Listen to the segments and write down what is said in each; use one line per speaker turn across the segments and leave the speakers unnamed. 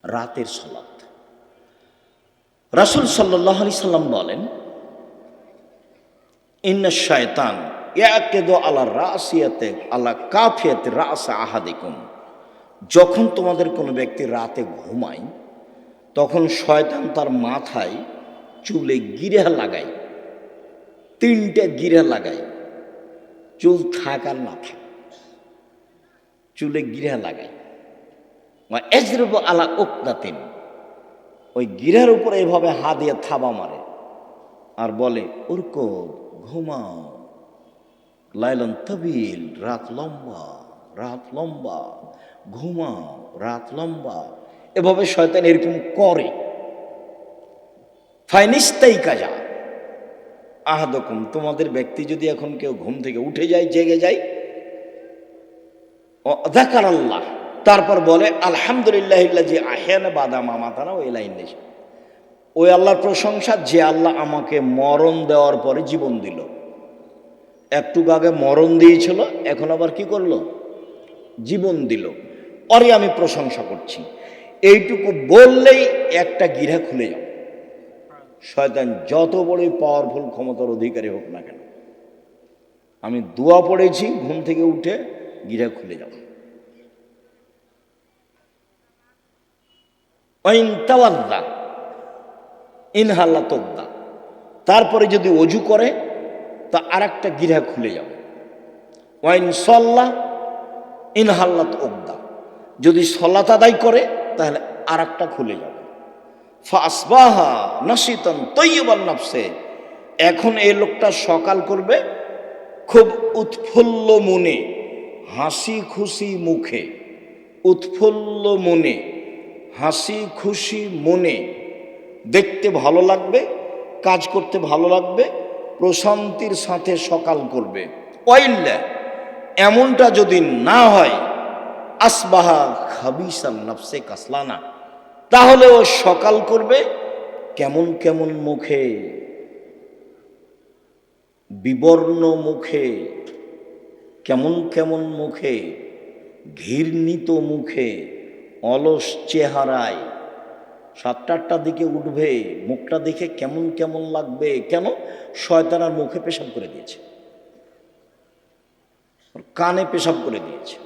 রাতের সালাত। রাসূল সাল্লাল্লাহু আলাইহি সাল্লাম বলেন, ইন্না শায়তান ইয়াকিদু আলা রাসিয়াতে আলা কাফিয়াতি রাস আহাদিকুম। যখন তোমাদের কোনো ব্যক্তি রাতে ঘুমায় তখন শয়তান তার মাথায় চুলে গিরা লাগায়, 3টে গিরা লাগায়, চুল থাক আর না থাক, চুলে গিরা লাগায়। এজরিবু আলা উকদাতিন, ওই গিরার উপরে এভাবে হাত দিয়ে থাবা মারে আর বলে, উরকুদ, ঘুমাও, লাইলান তাবিল, রাত লম্বা, রাত লম্বা, ঘুমাও, রাত লম্বা। এভাবে শয়তান এরকম করে। ফাইনিস্তাই কাজা আহাদকুম, তোমাদের ব্যক্তি যদি এখন কেউ ঘুম থেকে উঠে যায়, জেগে যায়, যাকার আল্লাহ, তারপর বলে আলহামদুলিল্লাহিল্লাযী আহয়ানা বাদা মা মাতানা ওয়া ইলাইহিন নুশুর, ওই আল্লাহর প্রশংসা যে আল্লাহ আমাকে মরণ দেওয়ার পরে জীবন দিল। একটু আগে মরণ দিয়েছিল, এখন আবার কি করলো? জীবন দিল। ওরে আমি প্রশংসা করছি। এইটুকু বললেই একটা গিরা খুলে যাবে। শয়তান যত বড়ই পাওয়ারফুল ক্ষমতার অধিকারী হোক না কেন, আমি দোয়া পড়েছি, ঘুম থেকে উঠে গিরা খুলে যাবে। ইনহাল্লা তোকদা, তারপরে যদি অজু করে তা আর একটা গিরা খুলে যাবে। ওয়াইন সল্লা ইনহাল্লাত ওকদা, যদি সলাত আদায় করে তাহলে আর একটা খুলে যাবে। ফাসবাহা নাশিতান তাইয়িবান নাফসে, এখন এই লোকটা সকাল করবে খুব উৎফুল্ল মনে, হাসি খুশি মুখে, উৎফুল্ল মনে, হাসি খুশি মনে, দেখতে ভালো লাগবে, কাজ করতে ভালো লাগবে, প্রশান্তির সাথে সকাল করবে। ওয়াইল্লা, এমনটা যদি না হয়, আসবাহা খাবিসান নাফসে কাসলানা, তাহলে ও সকাল করবে কেমন কেমন মুখে, বিবর্ণ মুখে, কেমন কেমন মুখে, ঘৃণিত মুখে, অলস চেহারায়। 7-8টার দিকে উঠবে, মুখটা দেখে কেমন কেমন লাগবে। কেন? শয়তান আর মুখে পেশাব করে দিয়েছে, কানে পেশাব করে দিয়েছে।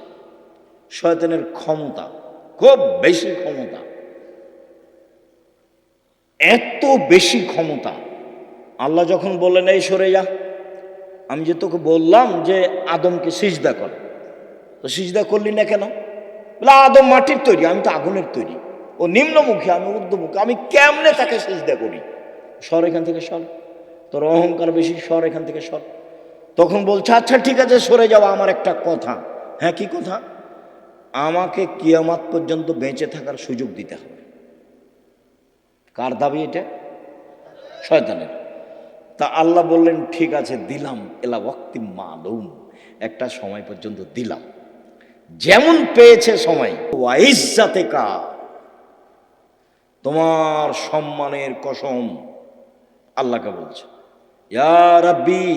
শয়তানের ক্ষমতা খুব বেশি, ক্ষমতা এত বেশি ক্ষমতা। আল্লাহ যখন বললেন এই সরে যা, আমি যে তোকে বললাম যে আদমকে সিজদা কর, তো সিজদা করলি না কেন? বলে আদম মাটির তৈরি, আমি তো আগুনের তৈরি, ও নিম্নমুখী, আমি ঊর্ধ্বমুখী, আমি কেমনে তাকে সিজদা করি? সর এখান থেকে, সর, তোর অহংকার বেশি, সর এখান থেকে, সর। তখন বলছে আচ্ছা ঠিক আছে সরে যাওয়া, আমার একটা কথা। হ্যাঁ, কি কথা? আমাকে কিয়ামত পর্যন্ত বেঁচে থাকার সুযোগ দিতে হবে। কার দাবি এটা? শয়তানের। তা আল্লাহ বললেন ঠিক আছে দিলাম, এলা ওয়াক্তি মালুম, একটা সময় পর্যন্ত দিলাম, যেমন পেয়েছে সময়। ওয়াইজ্জাতে কা, তোমার সম্মানের কসম, আল্লাহকে বলছে। ইয়া রাব্বি,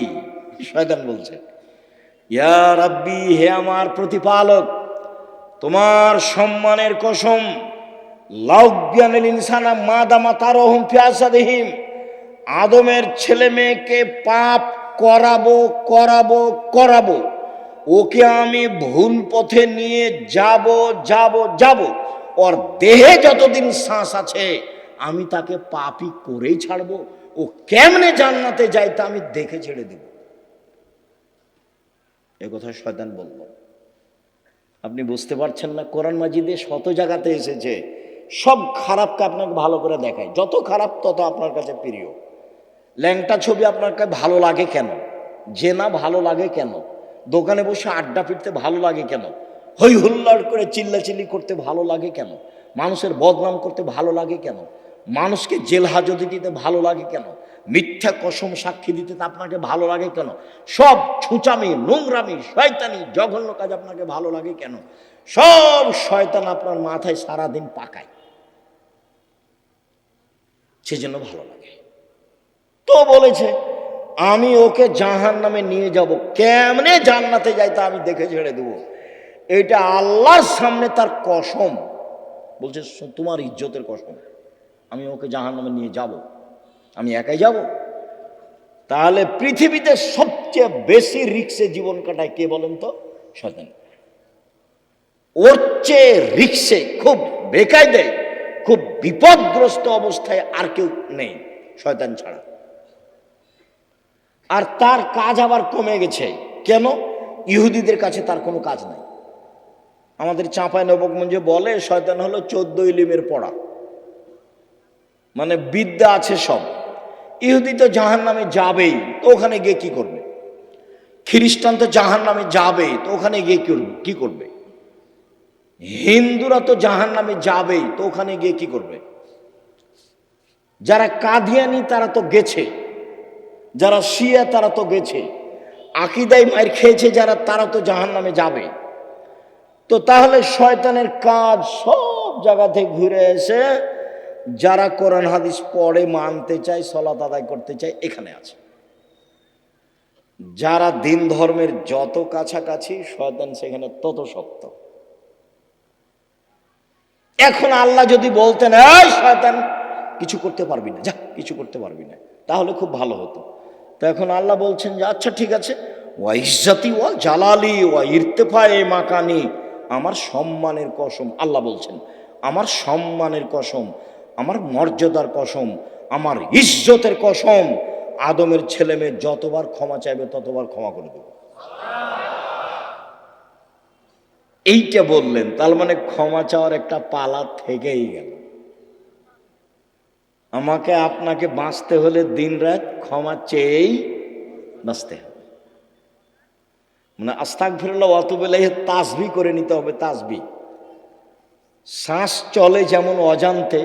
শয়তান বলছে, ইয়া রাব্বি, হে আমার প্রতিপালক, তোমার সম্মানের কসম, লাউজ্ঞানিল ইনসানা মাদামা তারহুম ফি আসাদিহিম, আদমের ছেলে মেয়েকে পাপ করাবো করাবো করাবো, ওকে আমি ভুল পথে নিয়ে যাব যাব যাব, ওর দেহে যতদিন শ্বাস আছে আমি তাকে পাপই করেই ছাড়বো। ও কেমনে জান্নাতে যায় তা আমি দেখে ছেড়ে দেব। এ কথা শয়তান বলল। আপনি বুঝতে পারছেন না? কোরআন মাজিদে শত জায়গাতে এসেছে, সব খারাপকে আপনাকে ভালো করে দেখায়। যত খারাপ তত আপনার কাছে প্রিয়। ল্যাংটা ছবি আপনার কাছে ভালো লাগে কেন? জেনা ভালো লাগে কেন? দোকানে বসে আড্ডা পিটতে ভালো লাগে কেন? হই হুল্লাড় করে চিল্লাচিল্লি করতে ভালো লাগে কেন? মানুষের বদনাম করতে ভালো লাগে কেন? মানুষকে জেল হাজতে দিতে ভালো লাগে কেন? মিথ্যা কসম সাক্ষী দিতে আপনাকে ভালো লাগে কেন? সব ছুঁচামি, নোংরামি, শয়তানি, জঘন্য কাজ আপনাকে ভালো লাগে কেন? সব শয়তান আপনার মাথায় সারাদিন পাকায়, সেজন্য ভালো লাগে। তো বলেছে আমি ওকে জাহান্নামে নিয়ে যাব, কেমনে জান্নাতে যাই তা আমি দেখে ছেড়ে দেবো। এটা আল্লাহর সামনে তার কসম। বলছে তোমার ইজ্জতের কসম, আমি ওকে জাহান্নামে নিয়ে যাব, আমি একাই যাব? তাহলে পৃথিবীতে সবচেয়ে বেশি রিক্সে জীবন কাটায় কে বলেন তো? শয়তান। ওর চেয়ে রিক্সে, খুব বেকায়দায়, খুব বিপদগ্রস্ত অবস্থায় আর কেউ নেই শয়তান ছাড়া। আর তার কাজ আবার কমে গেছে। কেন? ইহুদিদের কাছে তার কোনো কাজ নাই। আমাদের চাঁপায় নবগঞ্জে বলে শয়তান হলো 14 ইলিমের পড়া, মানে বিদ্যা আছে সব। ইহুদি তো জাহান্নামে যাবেই, তো ওখানে গিয়ে কি করবে? খ্রিস্টান তো জাহান্নামে যাবে, তো ওখানে গিয়ে কি করবে? হিন্দুরা তো জাহান্নামে যাবেই, তো ওখানে গিয়ে কি করবে? যারা কাদিয়ানি তারা তো গেছে, যারা শিয়া তারা তো গেছে, আকীদায় মার খেয়েছে যারা, তারা তো জাহান্নামে যাবে। তো তাহলে শয়তানের কাজ সব জায়গা থেকে ঘুরে এসে যারা কোরআন হাদিস পড়ে, মানতে চায়, সালাত আদায় করতে চায়, এখানে আছে। যারা দিন ধর্মের যত কাছাকাছি, শয়তান সেখানে তত শক্ত। এখন আল্লাহ যদি বলতেন এই শয়তান কিছু করতে পারবি না, যা কিছু করতে পারবি না, তাহলে খুব ভালো হতো। তো এখন আল্লাহ বলছেন যে আচ্ছা ঠিক আছে, ওয়া ইজ্জতি ওয়া জালালি ওয়া ইরতিফায়ে মাকানি, আমার সম্মানের কসম, আল্লাহ বলছেন আমার সম্মানের কসম, আমার মর্যাদার কসম, আমার ইজ্জতের কসম, আদমের ছেলে মেয়ে যতবার ক্ষমা চাইবে ততবার ক্ষমা করে দেব। এইটা বললেন, তার মানে ক্ষমা চাওয়ার একটা পালা থেকেই গেল। আমাকে আপনাকে বাঁচতে হলে দিন রাত ক্ষমা চেয়েই বাঁচতে হবে। মানে আস্তাগফিরুল্লাহ ওয়া আতুবু ইলাইহি তাসবিহ করে নিতে হবে। তাসবিহ, শ্বাস চলে যেমন অজান্তে,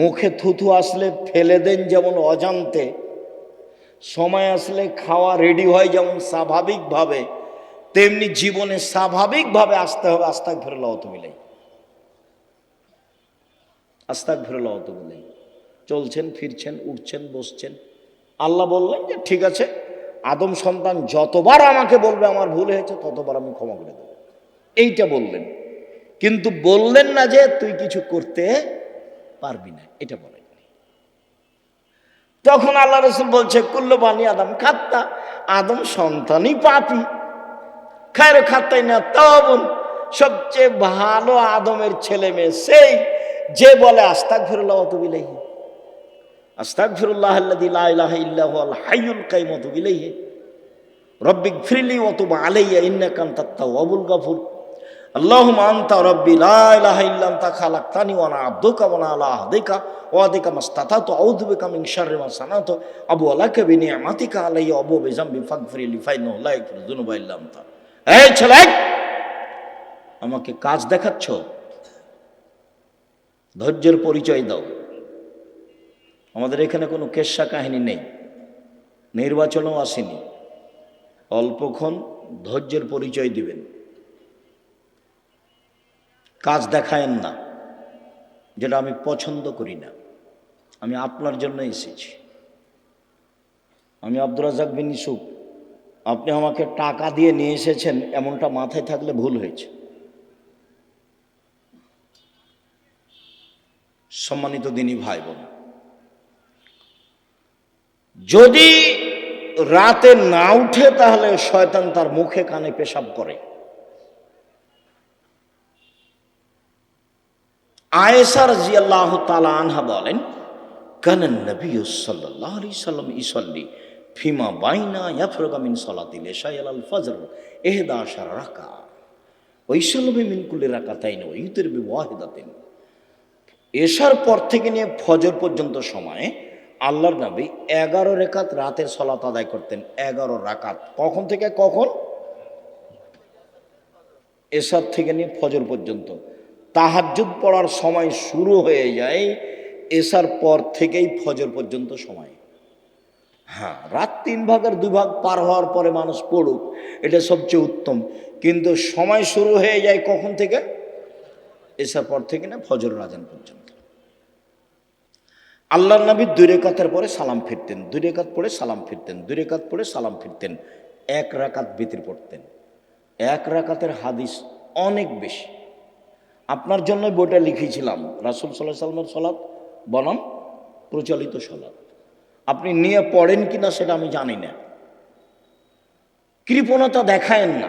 মুখে থুথু আসলে ফেলে দেন যেমন অজান্তে, সময় আসলে খাওয়া রেডি হয় যেমন স্বাভাবিকভাবে, তেমনি জীবনে স্বাভাবিকভাবে আসতে হবে আস্তাগফিরুল্লাহ ওয়া আতুবু ইলাইহি। আস্তাগফিরুল্লাহ ওয়া আতুবু ইলাইহি। চলছেন, ফিরছেন, উঠছেন, বসছেন, আল্লাহ বললেন যে ঠিক আছে, আদম সন্তান যতবার আমাকে বলবে আমার ভুল হয়েছে ততবার আমি ক্ষমা করে দেব, এইটা বললেন। কিন্তু বললেন না যে তুই কিছু করতে পারবি না, এটা বলেন। তখন আল্লাহ রাসূল বলছে কুল্লু বানি আদম খাত্তা, আদম সন্তানই পাপী, খায়রু খাত্তাই না তাওবুন, সবচেয়ে ভালো আদমের ছেলে মেয়ে সেই যে বলে আস্তাগফিরুল্লাহ ওয়া আতুবু ইলাইহি, আস্তাগফিরুল্লাহ আল্লাযী লা ইলাহা ইল্লা হুয়াল হাইয়ুল কাইয়্যুম ওয়া আতুবু ইলাইহি রব্বিগফিরলি ওয়া তুব আলাইয়া ইন্নাকা আনতাত তাওয়াবুল গফুর। আল্লাহুম্মা আনতা রাব্বি লা ইলাহা ইল্লা আনতা খালাকতানি ওয়া আনা আবদুকা ওয়া আনা আলা আহদিকা ওয়া আদিকা মাসতাতাতু আউযু বিকা মিন শাররি মা সানাতু আবু আলাকা বিনিআমাতিকা আলাইয়া আবু বিযামবি ফাগফিরলি ফাইন্নাহু লা ইয়াগফিরু যুনুবা ইল্লা আনতা। এই ছেলে, আমাকে কাজ দেখাচ্ছ, ধৈর্যের পরিচয় দাও। আমাদের এখানে কোনো কেচ্ছা কাহিনী নেই, নির্বাচনও আসেনি, অল্পক্ষণ ধৈর্যের পরিচয় দিবেন, কাজ দেখায়েন না, যেটা আমি পছন্দ করি না। আমি আপনার জন্য এসেছি, আমি আব্দুর রাজ্জাক বিন ইউসুফ, আপনি আমাকে টাকা দিয়ে নিয়ে এসেছেন এমনটা মাথায় থাকলে ভুল হয়েছে। সম্মানিত দিনী ভাই বোন, যদি রাতে না উঠে তাহলে শয়তান তার মুখে কানে পেশাব করে। আয়েশা রাদিয়াল্লাহু তাআলা আনহা বলেন কানান নবী সাল্লাল্লাহু আলাইহি সাল্লাম ইসাল্লি ফিমা বাইনা ইয়াফরুগা মিন সালাতিল ইশা ইলাল ফজর 11 রাকা ওয়া ইসাল্লামু মিন কুল্লি রাকাতাইন ওয়া ইউতির বিওয়াহিদাতিন। এশার পর থেকে নিয়ে ফজর পর্যন্ত সময়ে আল্লাহর নবী 11 রাকাত রাতের সালাত আদায় করতেন। 11 রাকাত, কখন থেকে কখন? এশার থেকে নিয়ে ফজর পর্যন্ত। তাহাজ্জুদ পড়ার সময় শুরু হয়ে যায় এশার পর থেকেই ফজর পর্যন্ত সময়। হ্যাঁ, রাত 3 ভাগের 2 ভাগ পার হওয়ার পরে মানুষ পড়ুক, এটা সবচেয়ে উত্তম, কিন্তু সময় শুরু হয়ে যায় কখন থেকে? এশার পর থেকে না ফজর আযান পর্যন্ত। আল্লাহর নবী 2 রাকাতের পরে সালাম ফিরতেন, 2 রাকাত পড়ে সালাম ফিরতেন, 2 রাকাত পড়ে সালাম ফিরতেন, 1 রাকাত বিতির পড়তেন। 1 রাকাতের হাদিস অনেক বেশি। আপনার জন্য বইটা লিখেছিলাম, রাসূল সাল্লাল্লাহু আলাইহি ওয়াসাল্লামের সালাত বনাম প্রচলিত সালাত। আপনি নিয়ে পড়েন কিনা সেটা আমি জানি না। কৃপণতা দেখায়েন না,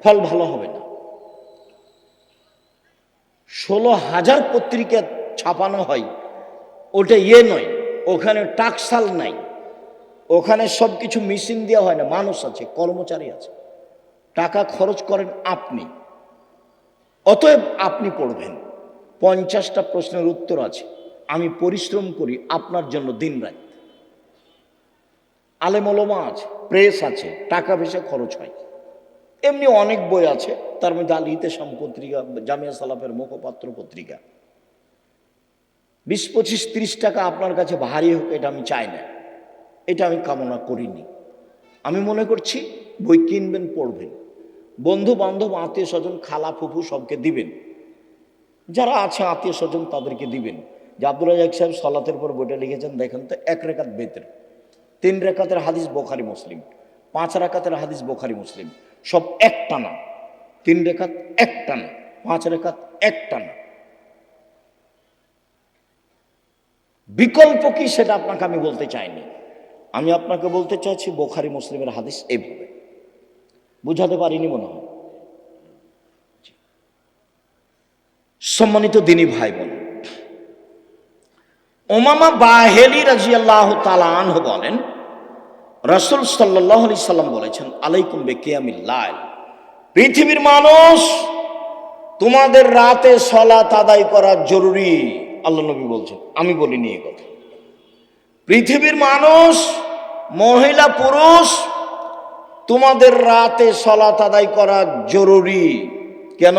ফল ভালো হবে না। 16,000 পত্রিকা ছাপানো হয়, ওটা নয়, ওখানে টাকসাল নাই, ওখানে সব কিছু মেশিন দেওয়া হয় না, মানুষ আছে, কর্মচারী আছে, টাকা খরচ করেন আপনি। অতএব আপনি পড়বেন। 50টা প্রশ্নের উত্তর আছে। আমি পরিশ্রম করি আপনার জন্য দিন রাত। আলেম ওলামা আছে, প্রেস আছে, টাকা পয়সা খরচ হয়। এমনি অনেক বই আছে, তার মধ্যে আল ইতিসাম পত্রিকা, জামিয়া সালাফের মুখপাত্র পত্রিকা। 20, 25, 30 টাকা আপনার কাছে ভারী হোক, এটা আমি চাই না, এটা আমি কামনা করিনি। আমি মনে করছি বই কিনবেন, পড়বেন, বন্ধু বান্ধব, আত্মীয় স্বজন, খালা ফুফু সবকে দিবেন, যারা আছে আত্মীয় স্বজন তাদেরকে দিবেন। যে আব্দুর রাজ্জাক সাহেব সালাতের পর বইটা লিখেছেন, দেখেন তো, 1 রাকাত বেতের, 3 রাকাতের হাদিস বোখারি মুসলিম, 5 রাকাতের হাদিস বোখারি মুসলিম, সব একটানা, 3 রাকাত একটানা, 5 রাকাত একটানা। বিকল্প কি সেটা আপনাকে আমি বলতে চাইনি। আমি আপনাকে বলতে চাইছি বোখারি মুসলিমের হাদিস এইভাবে। বুঝাতে পারিনি মনে হয়। সম্মানিত দিনী ভাই বোন, উমামা বাহেলি রাদিয়াল্লাহু তাআলা আনহু বলেন, রাসূল সাল্লাল্লাহু আলাইহি সাল্লাম বলেছেন, আলাইকুম বিকিয়ামিল লাইল, পৃথিবীর মানুষ, তোমাদের রাতে সালাত আদায় করা জরুরি। আল্লাহ নবী বলছেন, আমি বলিনি এই কথা। পৃথিবীর মানুষ, মহিলা পুরুষ, তোমাদের রাতে সালাত আদায় করা জরুরি। কেন?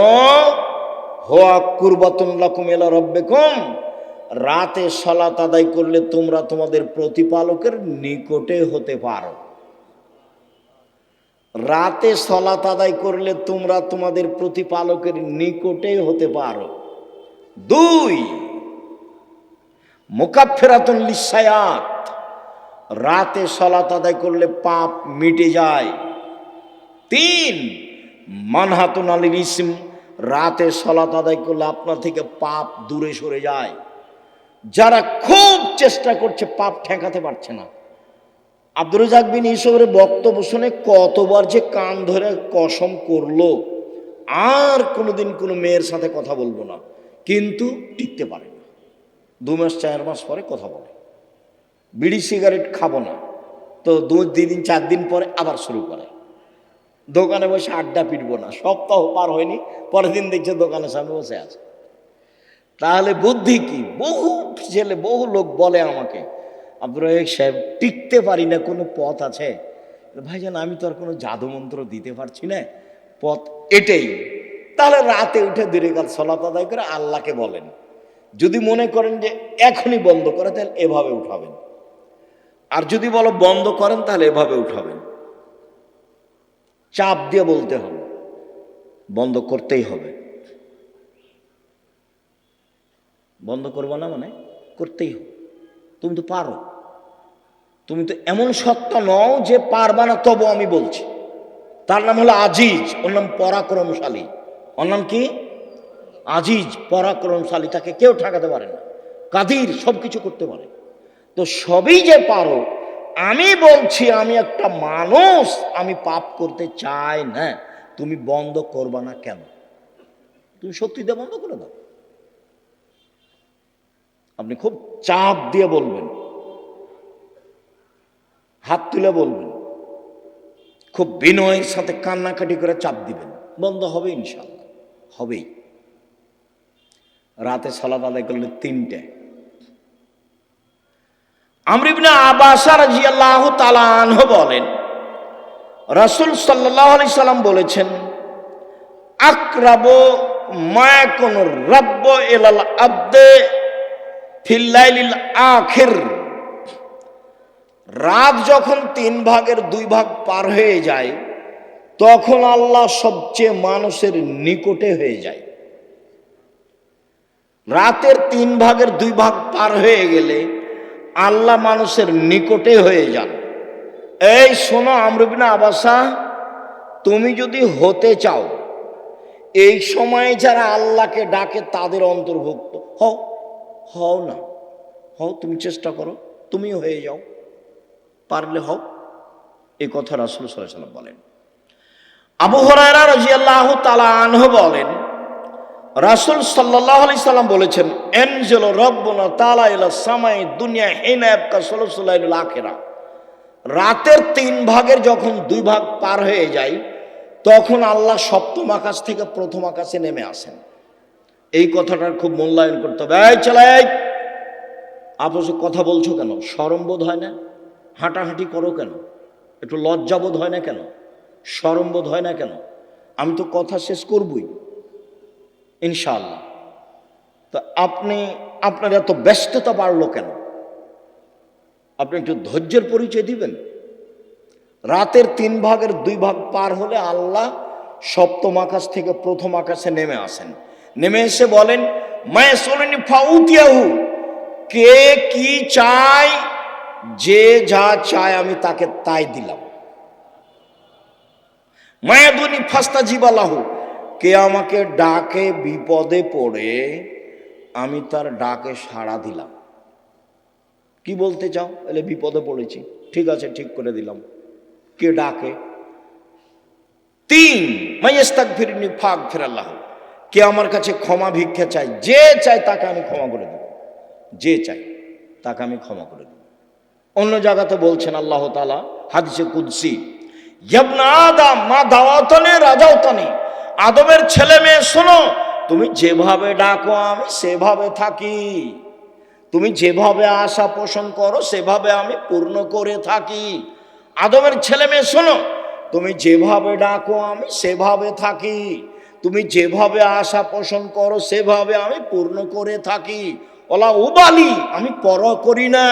হুয়া কুরবাতুন লাকুম ইলা রাব্বিকুম, রাতে সালাত আদায় করলে তোমরা তোমাদের প্রতিপালকের নিকটে হতে পারো। রাতে সালাত আদায় করলে তোমরা তোমাদের প্রতিপালকের নিকটে হতে পারো। 2, মুকাফফিরাতুন লিসায়াত, রাতে সালাত আদায় করলে পাপ মিটে যায়। 3, মানহাতুন আনিল ইসম, রাতে সালাত আদায় করলে আপনার থেকে পাপ দূরে সরে যায়। যারা খুব চেষ্টা করছে পাপ ঠেকাতে পারছে না, আব্দুর রাজ্জাক বিন ইউসুফের বক্তব্য শুনে কতবার যে কান ধরে কসম করলো আর কোনোদিন কোনো মেয়ের সাথে কথা বলবো না, কিন্তু টিকতে পারে না। 2 মাস 4 মাস পরে কথা বলে, বিড়ি সিগারেট খাবো না, তো 2 দিন 4 দিন পরে আবার শুরু করে। দোকানে বসে আড্ডা পিটবো না, সপ্তাহ পার হয়নি, পরের দিন দেখছে দোকানের সামনে বসে আছে। তাহলে বুদ্ধি কি? বহু ছেলে, বহু লোক বলে আমাকে, আব্দুর রাজ্জাক সাহেব টিকতে পারি না, কোনো পথ আছে? ভাইজান, আমি তো আর কোনো জাদু মন্ত্র দিতে পারছি না, পথ এটাই। তাহলে রাতে উঠে 2 রাকাত সালাত আদায় করে আল্লাহকে বলেন। যদি মনে করেন যে এখনই বন্ধ করে, তাহলে এভাবে উঠাবেন, আর যদি বলো বন্ধ করেন তাহলে এভাবে উঠাবেন। চাপ দিয়ে বলতে হবে, বন্ধ করতেই হবে। বন্ধ করবো না মানে করতেই হবে। তুমি তো পারো, তুমি তো এমন সত্তা নও যে পারবা না, তবু আমি বলছি। তার নাম হলো আজিজ, ওর নাম পরাক্রমশালী। ওর নাম কি? আজিজ, পরাক্রমশালী, তাকে কেউ ঠেকাতে পারে না। কাদির, সব কিছু করতে পারে। তো সবই যে পারো, আমি বলছি আমি একটা মানুষ, আমি পাপ করতে চাই না, তুমি বন্ধ করবা না কেন? তুমি সত্যি দিয়ে বন্ধ করে দাও। আপনি খুব চাপ দিয়ে বলবেন, হাত তুলে বলবেন, খুব বিনয়ের সাথে কান্নাকাটি করে চাপ দিবেন, বন্ধ হবে ইনশাআল্লাহ, হবেই। রাতে সালাত আদায় করলে 3টে। আমর ইবনে আব্বাস রাদিয়াল্লাহু তাআলা আনহু বলেন, রাসূল সাল্লাল্লাহু আলাইহি সাল্লাম বলেছেন, আকরাবু মা ইয়াকুনু রাব্বু ইলাল আবদে ফিল লাইলিল আখির, রাত যখন 3 ভাগের 2 ভাগ পার হয়ে যায়, তখন আল্লাহ সবচেয়ে মানুষের নিকটে হয়ে যায়। রাতের 3 ভাগের 2 ভাগ পার হয়ে গেলে আল্লাহ মানুষের নিকটে হয়ে যান। এই শোনো আমর ইবনে আব্বাস, তুমি যদি হতে চাও, এই সময়ে যারা আল্লাহকে ডাকে তাদের অন্তর্ভুক্ত হও। হও না, হও, তুমি চেষ্টা করো, তুমিও হয়ে যাও, পারলে হও। এই কথা রাসূল সাল্লাল্লাহু আলাইহি ওয়াসাল্লাম বলেন। আবু হুরায়রা রাদিয়াল্লাহু তাআলা আনহু বলেন, রাসূল সাল্লাল্লাহু আলাইহি সাল্লাম বলেছেন, এনজিলু রাব্বুনা তাআলা ইলা সামাই দুনিয়া হিনা ইয়াবকা সুলুসুল লাইলিল আখিরা। রাতের 3 ভাগের যখন 2 ভাগ পার হয়ে যায়, তখন আল্লাহ সপ্তম আকাশ থেকে প্রথম আকাশে নেমে আসেন। এই কথাটার খুব মূল্যায়ন করতে হবে। এই চালাই, আপস কথা বলছো কেন? শরম বোধ হয় না? হাঁটাহাঁটি করো কেন? একটু লজ্জাবোধ হয় না কেন? শরম বোধ হয় না কেন? আমি তো কথা শেষ করবই ইনশাআল্লাহ। তো আপনার এত ব্যস্ততা বাড়লো কেন? আপনি একটু ধৈর্যের পরিচয় দিবেন। রাতের 3 ভাগের 2 ভাগ পার হলে আল্লাহ সপ্তম আকাশ থেকে প্রথম আকাশে নেমে আসেন। নেমে এসে বলেন, মায়াসুলনি ফাউতিয়াহু, কে কি চায়, যে যা চায় আমি তাকে তাই দিলাম। মায়াদুনি ফাস্তাজিবালাহু, কে আমাকে ডাকে বিপদে পড়ে আমি তার ডাকে সাড়া দিলাম। কি বলতে চাও? বলে বিপদে পড়েছি, ঠিক আছে, ঠিক করে দিলাম। কে ডাকে? 3 মাইয়াস্তাগফিরনি ফাগফিরাল্লাহু, কে আমার কাছে ক্ষমা ভিক্ষা চায়, যে চায় তাকে আমি ক্ষমা করে দেব, যে চায় তাকে আমি ক্ষমা করে দেব। অন্য জায়গাতে বলছেন আল্লাহ তাআলা হাদিসে কুদসি, ইবনা আদম মা দাওয়াতনি রাজাউতনি, আদমের ছেলে মেয়ে শোনো, তুমি যেভাবে ডাকো আমি সেভাবে থাকি, তুমি যেভাবে আশা পোষণ করো সেভাবে আমি পূর্ণ করে থাকি। আদমের ছেলে মেয়ে শোনো, তুমি যেভাবে ডাকো আমি সেভাবে থাকি, তুমি যেভাবে আশা পোষণ করো সেভাবে আমি পূর্ণ করে থাকি। ওলা উবালি, আমি পরোয়া করি না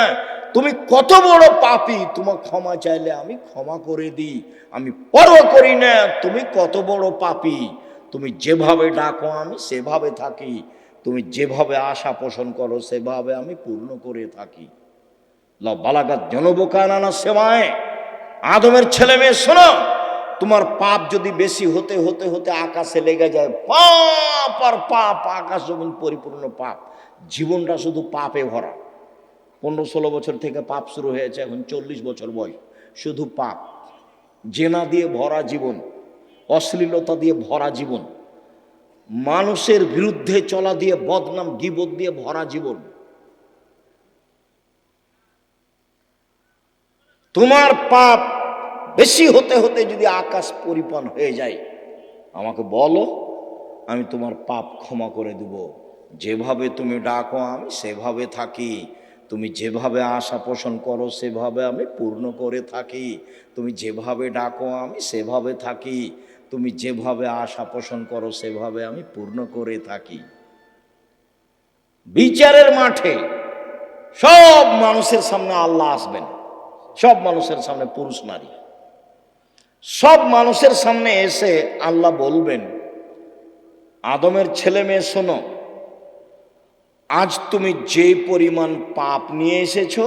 তুমি কত বড় পাপী, তোমার ক্ষমা চাইলে আমি ক্ষমা করে দিই, আমি পরোয়া করি না তুমি কত বড় পাপী, তুমি যেভাবে ডাকো আমি সেভাবে থাকি, তুমি যেভাবে আশা পোষণ করো সেভাবে আমি পূর্ণ করে থাকি। বালাগাত জনবকানা সেমায়, আদমের ছেলে মেয়ে শোনো, তোমার পাপ যদি বেশি হতে হতে হতে আকাশে লেগে যায়, পাপ আর পাপ, আকাশ জমিন পরিপূর্ণ পাপ, জীবনটা শুধু পাপে ভরা। 15-16 বছর থেকে পাপ শুরু হয়েছে, এখন 40 বছর বয়স, শুধু পাপ, জেনা দিয়ে ভরা জীবন, অশ্লীলতা দিয়ে ভরা জীবন, মানুষের বিরুদ্ধে চলা দিয়ে, বদনাম গীবত দিয়ে ভরা জীবন। তোমার পাপ বেশি হতে হতে যদি আকাশ পরিপূর্ণ হয়ে যায়, আমাকে বলো, আমি তোমার পাপ ক্ষমা করে দেব। যেভাবে তুমি ডাকো আমি সেভাবে থাকি, তুমি যেভাবে আশা পোষণ করো সেভাবে আমি পূর্ণ করে থাকি, তুমি যেভাবে ডাকো আমি সেভাবে থাকি, তুমি যেভাবে আশা পোষণ করো সেভাবে আমি পূর্ণ করে থাকি। বিচারের মাঠে সব মানুষের সামনে আল্লাহ আসবেন, সব মানুষের সামনে, পুরুষ নারী সব মানুষের সামনে এসে আল্লাহ বলবেন, আদমের ছেলে মেয়ে শোনো, আজ তুমি যে পরিমাণ পাপ নিয়ে এসেছো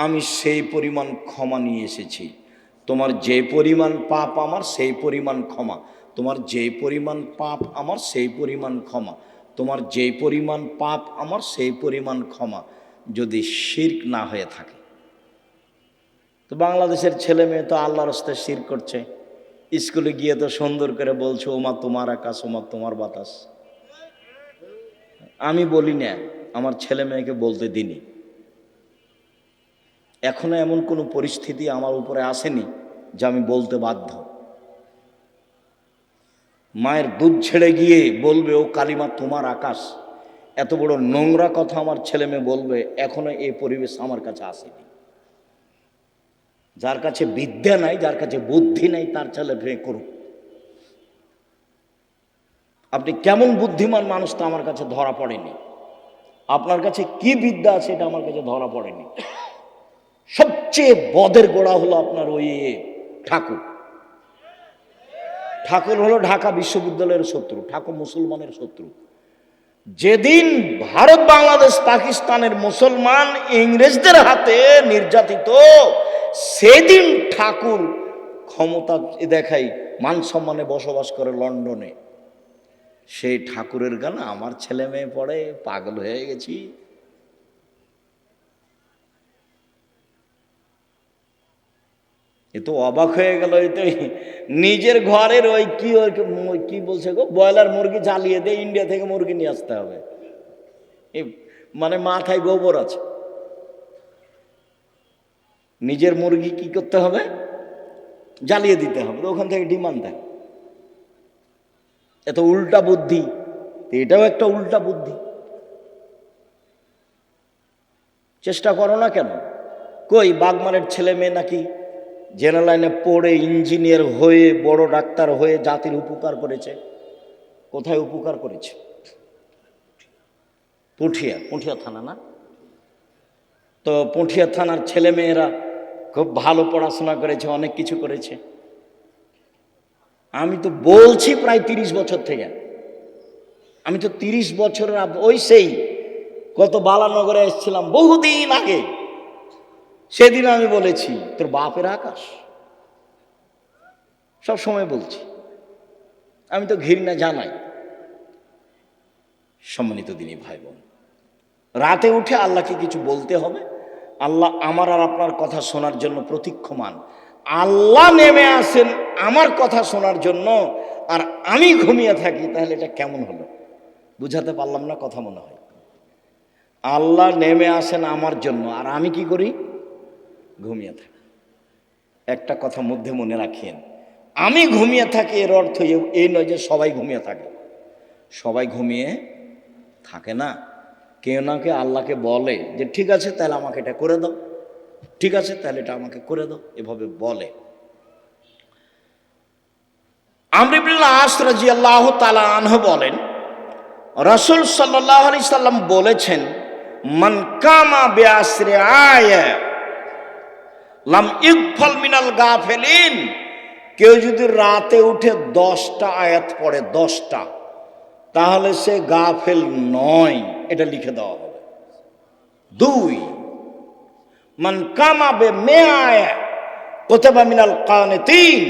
আমি সেই পরিমাণ ক্ষমা নিয়ে এসেছি। তোমার যে পরিমাণ পাপ আমার সেই পরিমাণ ক্ষমা, তোমার যে পরিমাণ পাপ আমার সেই পরিমাণ ক্ষমা, তোমার যে পরিমাণ পাপ আমার সেই পরিমাণ ক্ষমা, যদি শিরক না হয়ে থাকে। তো বাংলাদেশের ছেলে মেয়ে তো আল্লাহর রাস্তায় শিরক করছে, স্কুলে গিয়ে তো সুন্দর করে বলছে, ওমা তোমার আকাশ, ওমা তোমার বাতাস। আমি বলি না, আমার ছেলে মেয়েকে বলতে দিনি। এখনো এমন কোনো পরিস্থিতি আমার উপরে আসেনি যে আমি বলতে বাধ্য। মায়ের দুধ ছেড়ে গিয়ে বলবে ও কালিমা তোমার আকাশ, এত বড় নোংরা কথা আমার ছেলে মেয়ে বলবে, এখনো এই পরিবেশ আমার কাছে আসেনি। যার কাছে বিদ্যা নাই, যার কাছে বুদ্ধি নাই, তার ছেলে মেয়ে করুক। আপনি কেমন বুদ্ধিমান মানুষ তা আমার কাছে ধরা পড়েনি, আপনার কাছে কি বিদ্যা আছে এটা আমার কাছে ধরা পড়েনি। সবচেয়ে বদের গোড়া হলো আপনার ওই ঠাকুর। ঠাকুর হলো ঢাকা বিশ্ববিদ্যালয়ের শত্রু, ঠাকুর মুসলমানের শত্রু। যেদিন ভারত, বাংলাদেশ, পাকিস্তানের মুসলমান ইংরেজদের হাতে নির্যাতিত, সেদিন ঠাকুর ক্ষমতা দেখাই মান সম্মানে বসবাস করে লন্ডনে। সেই ঠাকুরের গান আমার ছেলে মেয়ে পড়ে, পাগল হয়ে গেছি। এ তো অবাক হয়ে গেল। এই তো নিজের ঘরের ওই কি বলছে গো, ব্রয়লার মুরগি জ্বালিয়ে দিয়ে ইন্ডিয়া থেকে মুরগি নিয়ে আসতে হবে। মানে মাথায় গোবর আছে। নিজের মুরগি কি করতে হবে, জ্বালিয়ে দিতে হবে, ওখান থেকে ডিমান্ড দেয়। এত উল্টা বুদ্ধি, এটাও একটা উল্টা বুদ্ধি। চেষ্টা করো না কেন? কই বাগমারের ছেলে মেয়ে নাকি জেনারেল লাইনে পড়ে ইঞ্জিনিয়ার হয়ে বড় ডাক্তার হয়ে জাতির উপকার করেছে। কোথায় উপকার করেছে? পুঠিয়া থানা না? তো পুঠিয়া থানার ছেলে মেয়েরা খুব ভালো পড়াশোনা করেছে, অনেক কিছু করেছে। আমি তো বলছি প্রায় 30 বছর থেকে, আমি তো 30 বছরের ওই সেই কত বালানগরে এসেছিলাম বহুদিন আগে, সেদিন আমি বলেছি তোর বাপের আকাশ। সব সময় বলছি, আমি তো ঘৃণা জানাই। সম্মানিত দিনী ভাই বোন, রাতে উঠে আল্লাহকে কিছু বলতে হবে। আল্লাহ আমার আর আপনার কথা শোনার জন্য প্রতীক্ষমান। আল্লাহ নেমে আসেন আমার কথা শোনার জন্য, আর আমি ঘুমিয়ে থাকি, তাহলে এটা কেমন হলো? বুঝাতে পারলাম না কথা মনে হয়। আল্লাহ নেমে আসেন আমার জন্য, আর আমি কি করি? ঘুমিয়ে থাকি। একটা কথা মধ্যে মনে রাখেন, আমি ঘুমিয়ে থাকি এর অর্থ এই নয় যে সবাই ঘুমিয়ে থাকে। সবাই ঘুমিয়ে থাকে না। কেউ না কেউ আল্লাহকে বলে যে ঠিক আছে তাহলে আমাকে এটা করে দাও, ঠিক আছে তাহলে এটা আমাকে করে দাও, এভাবে বলে। আমর ইবনে আস রাদিয়াল্লাহু তাআলা আনহু বলেন, রাসূল সাল্লাল্লাহু আলাইহি সাল্লাম বলেছেন, মান কামা বিআসরি আয়া লাম ইগফাল মিনাল গাফিলিন। কেউ যদি রাতে উঠে 10টা আয়াত পড়ে, 10টা, তাহলে সে গাফেল নয়, এটা লিখে দেওয়া হবে। 2, মান কামা বিমিআয়া কুতিবা মিনাল কানিতিন।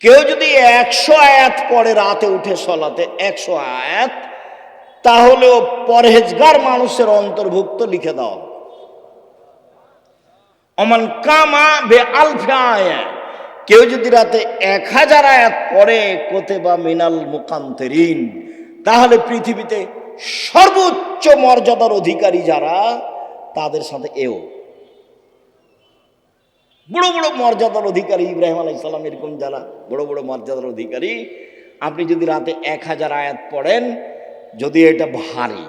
কেউ যদি 100 আয়াত পড়ে রাতে উঠে সলাতে, 100 আয়াত, তাহলে ও পরহেজগার মানুষের অন্তর্ভুক্ত লিখে দেওয়া হবে। অমান কামা বে আলফি আয়া, কেউ যদি রাতে 1000 আয়াত পড়ে কুতিবা মিনাল মুকান্তিরিন, তাহলে পৃথিবীতে সর্বোচ্চ মর্যাদার অধিকারী যারা, তাদের সাথে এও বড় বড় মর্যাদার অধিকারী, ইব্রাহিম আলাইহিস সালাম এরকম যারা বড় বড় মর্যাদার অধিকারী, আপনি যদি রাতে 1000 আয়াত পড়েন, যদি এটা ভারী,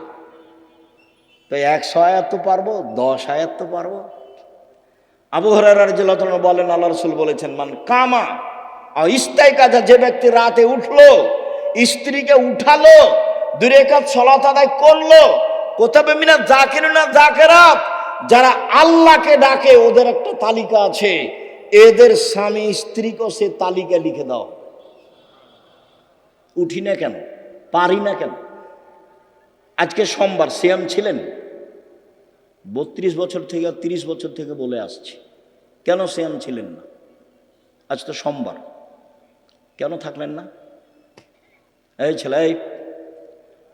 তো 100 আয়াত তো পারবো, 10 আয়াত তো পারবো। আবু হুরায়রা রাদিয়াল্লাহু তাআলা বলেন, আল্লাহ রাসূল বলেছেন, মান কামা ইস্তাইকাজা, যে ব্যক্তি রাতে উঠলো, স্ত্রীকে উঠালো, 2 রাকাত সালাত আদায় করলো, কুতিবা মিনাল যাকিরিনা যাকিরাত, যারা আল্লাহকে ডাকে ওদের একটা তালিকা আছে, এদের স্বামী স্ত্রীকে সে তালিকা লিখে দাও। উঠি না কেন, পারি না কেন? আজকে সোমবার, সিয়াম ছিলেন 32 বছর থেকে 30 বছর থেকে বলে আসছি, কেন সিয়াম ছিলেন না? আজ তো সোমবার, কেন থাকলেন না? এই ছেলে, এই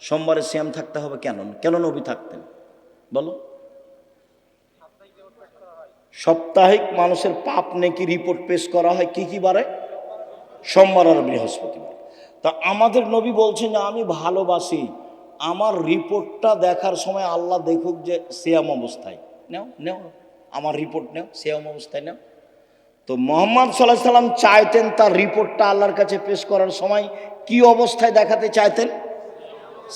সোমবারে সিয়াম থাকতে হবে কেন? কেন নবী থাকতেন বলো? সাপ্তাহিক মানুষের পাপ নেকি রিপোর্ট পেশ করা হয় কি কি বারে? সোমবার আর বৃহস্পতিবার। তা আমাদের নবী বলছেন যে আমি ভালোবাসি আমার রিপোর্টটা দেখার সময় আল্লাহ দেখুক যে সিয়াম অবস্থায়। নেও নেও আমার রিপোর্ট নেও, সিয়াম অবস্থায় নেও। তো মুহাম্মদ সাল্লাল্লাহু আলাইহি সাল্লাম চাইতেন তার রিপোর্টটা আল্লাহর কাছে পেশ করার সময় কি অবস্থায় দেখাতে চাইতেন?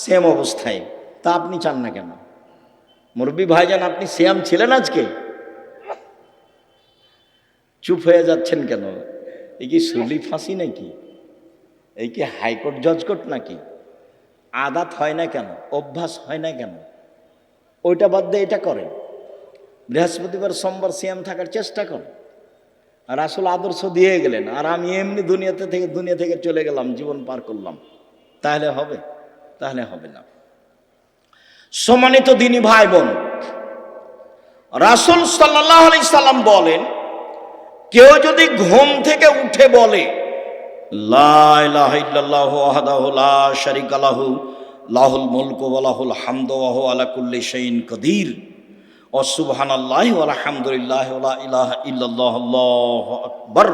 সিয়াম অবস্থায়। তা আপনি চান না কেন? মুরব্বী ভাইজান, আপনি সিয়াম ছিলেন আজকে? চুপ হয়ে যাচ্ছেন কেন? এই কি সুলি ফাঁসি নাকি? এই কি হাইকোর্ট জজকোর্ট নাকি? আদাত হয় না কেন? অভ্যাস হয় না কেন? ওইটা বাদ দিয়ে এটা করেন। বৃহস্পতিবার সোমবার সিয়াম থাকার চেষ্টা করেন। আর আসলে আদর্শ দিয়ে গেলেন, আর আমি এমনি দুনিয়া থেকে চলে গেলাম, জীবন পার করলাম, তাহলে হবে? তাহলে হবে না। সম্মানিত দিনী ভাই বোন, রাসূল সাল্লাল্লাহু আলাইহি সাল্লাম বলেন, কেউ যদি ঘুম থেকে উঠে বলে লা ইলাহা ইল্লাল্লাহু ওয়াহদাহু লা শারীকা লাহু লাহুল মুলকু ওয়া লাহুল হামদু ওয়া হুয়া আলা কুল্লি শাইইন কাদির ও সুবহানাল্লাহি ওয়া আলহামদুলিল্লাহি ওয়া লা ইলাহা ইল্লাল্লাহু আল্লাহু আকবার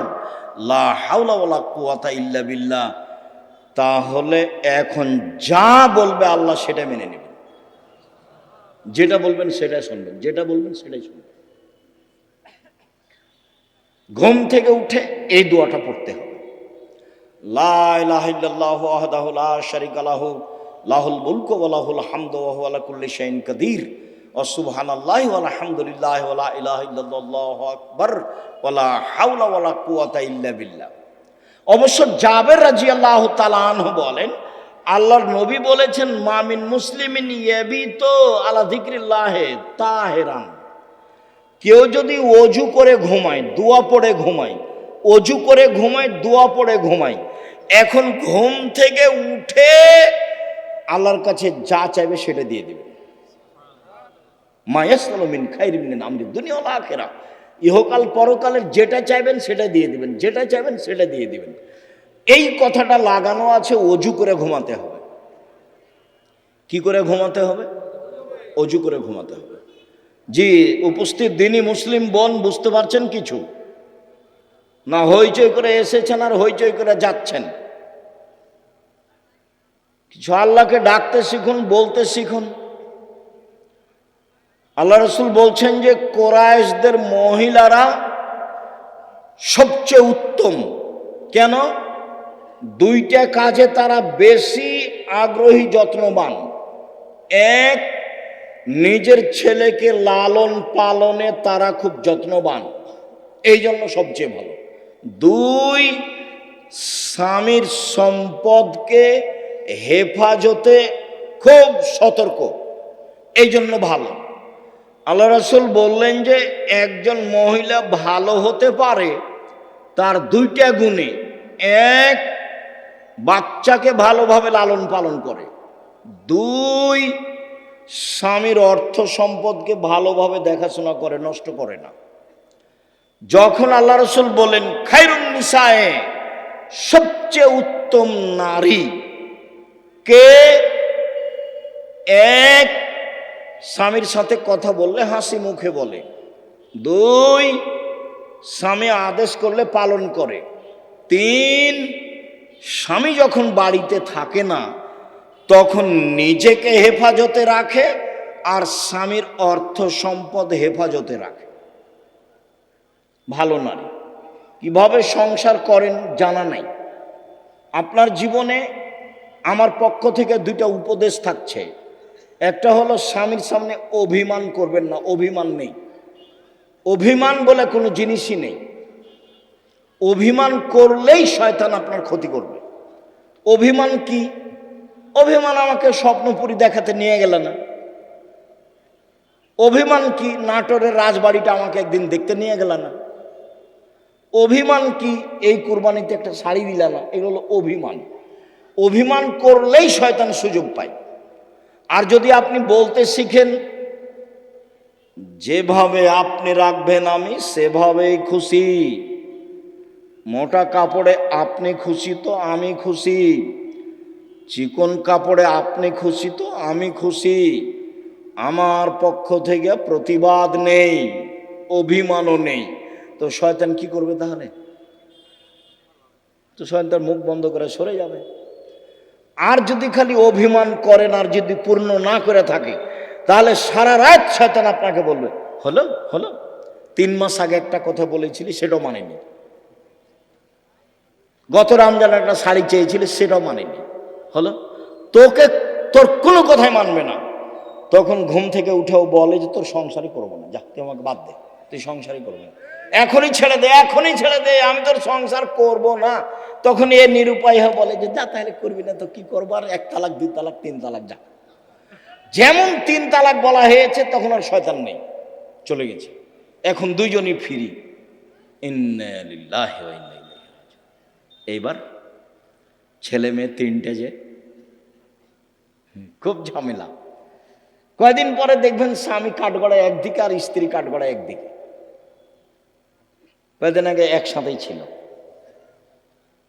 লা হাওলা ওয়া লা কুওয়াতা ইল্লা বিল্লাহ। তাহলে এখন যা বলবে আল্লাহ সেটা মেনে নেবেন, যেটা বলবেন সেটাই শুনবেন, যেটা বলবেন সেটাই শুনবেন। ঘুম থেকে উঠে এই দোয়াটা পড়তে হবে, লা ইলাহা ইল্লাল্লাহু ওয়াহদাহু লা শারীকা লাহু লাহুল মুলকু ওয়া লাহুল হামদু ওয়া হুয়া আলা কুল্লি শাইইন কাদির ওয়া সুবহানাল্লাহি ওয়া আলহামদুলিল্লাহি ওয়া লা ইলাহা ইল্লাল্লাহু আকবার ওয়া লা হাওলা ওয়া লা কুওয়াতা ইল্লা বিল্লাহ। অবশ্য জাবের রাদিয়াল্লাহু তাআলা আনহু বলেন, আল্লাহর নবী বলেছেন, মামিন মুসলিমিন ইয়াবিতু আলা যিকরিল্লাহি তাহিরান, কেউ যদি ওযু করে ঘুমায়, দোয়া পড়ে ঘুমায়, ওযু করে ঘুমায়, দোয়া পড়ে ঘুমায়, এখন ঘুম থেকে উঠে আল্লাহর কাছে যা চাইবে সেটা দিয়ে দেবে। মা ইয়াসআলু মিন খাইরিন মিন আমরি দুনিয়া ওয়াল আখিরাহ, ইহকাল পরকালের যেটা চাইবেন সেটা দিয়ে দিবেন, যেটা চাইবেন সেটা দিয়ে দিবেন। এই কথাটা লাগানো আছে ওযু করে ঘুমাতে হবে। কি করে ঘুমাতে হবে? ওযু করে ঘুমাতে হবে। জি উপস্থিত দিনী মুসলিম বোন, বুঝতে পারছেন কিছু? না হইচই করে এসেছেন আর হইচই করে যাচ্ছেন? কিছু আল্লাহকে ডাকতে শিখুন, বলতে শিখুন। আল্লাহ রাসূল বলছেন যে কুরাইশদের মহিলারা সবচেয়ে উত্তম। কেন? দুইটা কাজে তারা বেশি আগ্রহী, যত্নবান। এক, নিজের ছেলেকে লালন পালনে তারা খুব যত্নবান, এই জন্য সবচেয়ে ভালো। দুই, স্বামীর সম্পদকে হেফাজতে খুব সতর্ক, এই জন্য ভালো। আল্লাহ রাসূল বললেন যে একজন মহিলা ভালো হতে পারে তার দুইটা গুণে। এক, বাচ্চাকে ভালোভাবে লালন পালন করে। দুই, স্বামীর অর্থ সম্পদকে ভালোভাবে দেখাশোনা করে, নষ্ট করে না। যখন আল্লাহ রাসূল বলেন খায়রুন নিসায়ে, সবচেয়ে উত্তম নারী কে? এক, স্বামীর সাথে কথা বললে হাসি মুখে বলে। দুই, স্বামী আদেশ করলে পালন করে। তিন, স্বামী যখন বাড়িতে থাকে না তখন নিজেকে হেফাজতে রাখে আর স্বামীর অর্থ সম্পদ হেফাজতে রাখে। ভালো নারী কিভাবে সংসার করেন জানা নাই। আপনার জীবনে আমার পক্ষ থেকে দুইটা উপদেশ থাকছে। একটা হলো স্বামীর সামনে অভিমান করবেন না, অভিমান নেই। অভিমান বলে কোনো জিনিসই নেই। অভিমান করলেই শয়তান আপনার ক্ষতি করবে। অভিমান কি? অভিমান আমাকে স্বপ্নপুরী দেখাতে নিয়ে গেল না। অভিমান কি? নাটোরের রাজবাড়িটা আমাকে একদিন দেখতে নিয়ে গেল না। অভিমান কি? এই কুরবানিতে একটা শাড়ি দিল না। এগুলো অভিমান। অভিমান করলেই শয়তান সুযোগ পায়। আর যদি আপনি বলতে শিখেন, যেভাবে আপনি রাখবেন আমি সেভাবেই খুশি, মোটা কাপড়ে আপনি খুশি তো আমি খুশি, চিকন কাপড়ে আপনি খুশি তো আমি খুশি, আমার পক্ষ থেকে প্রতিবাদ নেই, অভিমানও নেই, তো শয়তান কি করবে তাহলে? তো শয়তান মুখ বন্ধ করে সরে যাবে। আর যদি খালি অভিমান করেন আর যদি পূর্ণ না করে থাকে তাহলে সারা রাত শয়তান আপনাকে বলবে হলো হলো, 3 মাস আগে একটা কথা বলেছিলি সেটাও মানেনি, গত রমজানে একটা শাড়ি চেয়েছিলি সেটাও মানেনি, হলো। তোকে তোর কোনো কথাই মানবে না। তখন ঘুম থেকে উঠেও বলে যে তোর সংসারই করবো না, যা তুই আমাকে বাদ দে, তুই সংসারই করবি না, এখনই ছেড়ে দে, এখনই ছেড়ে দে, আমি তোর সংসার করব না। তখন এ নিরুপায় হয়ে বলে যে যা তাহলে করবি না তো কি করবো, আর 1 তালাক 2 তালাক 3 তালাক, যা। যেমন 3 তালাক বলা হয়েছে তখন আর শয়তান নেই, চলে গেছে। এখন দুইজনই ফ্রি। ইন্না লিল্লাহি ওয়া ইন্না ইলাইহি রাজিউন। এইবার ছেলে মেয়ে 3টে, যে খুব ঝামেলা। কয়েকদিন পরে দেখবেন স্বামী কাঠগড়ায় একদিকে আর স্ত্রী কাঠগড়ায় একদিকে। কয়েকদিন আগে একসাথেই ছিল।